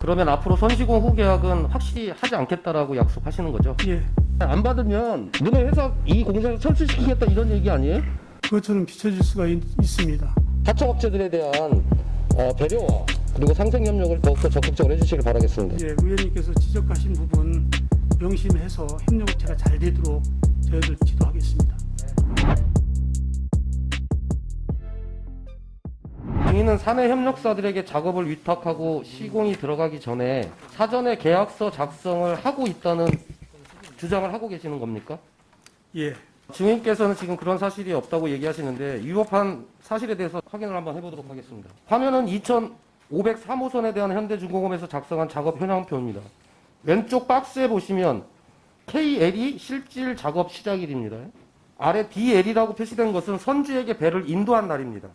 그러면 앞으로 선시공 후 계약은 확실히 하지 않겠다라고 약속하시는 거죠? 예, 안 받으면 너네 회사 이 공사를 철수시키겠다 이런 얘기 아니에요? 그것처럼 비춰질 수가 있습니다. 하청업체들에 대한 배려와 그리고 상생 협력을 더욱더 적극적으로 해주시길 바라겠습니다. 예, 의원님께서 지적하신 부분 명심해서 협력업체가 잘 되도록 저희들 지도하겠습니다. 증인은 사내 협력사들에게 작업을 위탁하고 시공이 들어가기 전에 사전에 계약서 작성을 하고 있다는 주장을 하고 계시는 겁니까? 예, 증인께서는 지금 그런 사실이 없다고 얘기하시는데 위법한 사실에 대해서 확인을 한번 해보도록 하겠습니다. 화면은 2503호선에 대한 현대중공업에서 작성한 작업 현황표입니다. 왼쪽 박스에 보시면 KL이 실질 작업 시작일입니다. 아래 DL이라고 표시된 것은 선주에게 배를 인도한 날입니다.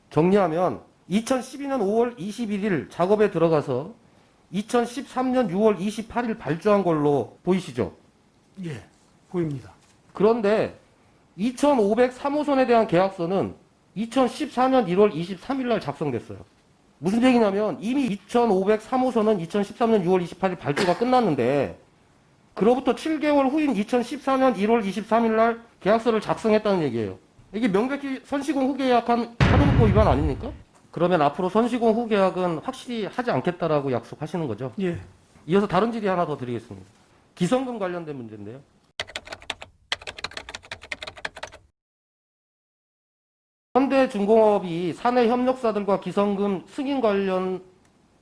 정리하면 2012년 5월 21일 작업에 들어가서 2013년 6월 28일 발주한 걸로 보이시죠? 예, 보입니다. 그런데 2503호선에 대한 계약서는 2014년 1월 23일 날 작성됐어요. 무슨 얘기냐면 이미 2503호선은 2013년 6월 28일 발주가 끝났는데 그로부터 7개월 후인 2014년 1월 23일 날 계약서를 작성했다는 얘기예요. 이게 명백히 선시공 후 계약한 하도급법 위반 아닙니까? 그러면 앞으로 선시공 후 계약은 확실히 하지 않겠다라고 약속하시는 거죠? 예, 이어서 다른 질의 하나 더 드리겠습니다. 기성금 관련된 문제인데요. 현대중공업이 사내 협력사들과 기성금 승인 관련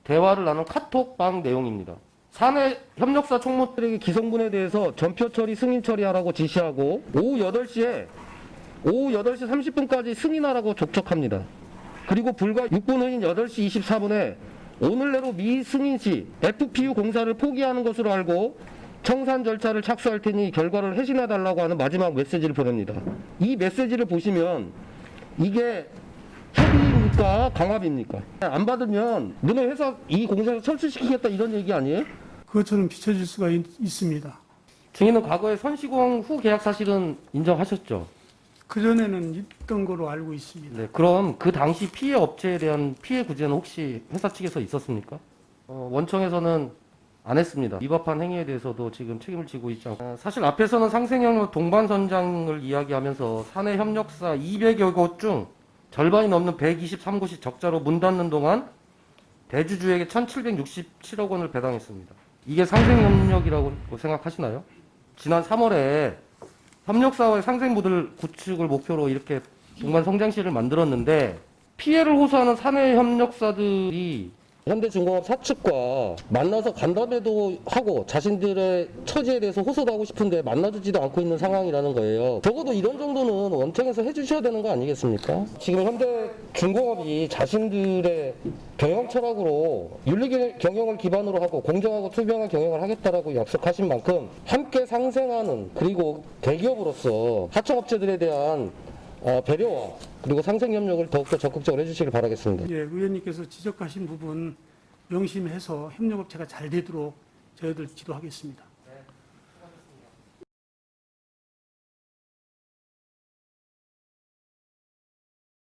대화를 나눈 카톡방 내용입니다. 사내 협력사 총무들에게 기성분에 대해서 전표 처리, 승인 처리하라고 지시하고 오후 8시 30분까지 승인하라고 족촉합니다. 그리고 불과 6분 후인 8시 24분에 오늘 내로 미승인 시 FPU 공사를 포기하는 것으로 알고 청산 절차를 착수할 테니 결과를 회신해달라고 하는 마지막 메시지를 보냅니다. 이 메시지를 보시면 이게 협의입니까? 강압입니까? 안 받으면 너네 회사 이 공사를 철수시키겠다 이런 얘기 아니에요? 그것처럼 비춰질 수가 있습니다. 증인은 과거에 선시공 후 계약 사실은 인정하셨죠? 그전에는 있던 거로 알고 있습니다. 네, 그럼 그 당시 피해 업체에 대한 피해 구제는 혹시 회사 측에서 있었습니까? 원청에서는 안 했습니다. 위법한 행위에 대해서도 지금 책임을 지고 있지 않고 사실 앞에서는 상생협력 동반선장을 이야기하면서 사내 협력사 200여 곳 중 절반이 넘는 123곳이 적자로 문 닫는 동안 대주주에게 1,767억 원을 배당했습니다. 이게 상생협력이라고 생각하시나요? 지난 3월에 협력사와의 상생모델 구축을 목표로 이렇게 동반성장실을 만들었는데 피해를 호소하는 사내 협력사들이 현대중공업 사측과 만나서 간담회도 하고 자신들의 처지에 대해서 호소도 하고 싶은데 만나주지도 않고 있는 상황이라는 거예요. 적어도 이런 정도는 원청에서 해주셔야 되는 거 아니겠습니까? 지금 현대중공업이 자신들의 경영 철학으로 윤리 경영을 기반으로 하고 공정하고 투명한 경영을 하겠다라고 약속하신 만큼 함께 상생하는 그리고 대기업으로서 하청업체들에 대한 배려와 그리고 상생 협력을 더욱더 적극적으로 해주시길 바라겠습니다. 예, 의원님께서 지적하신 부분 명심해서 협력업체가 잘 되도록 저희들 지도하겠습니다.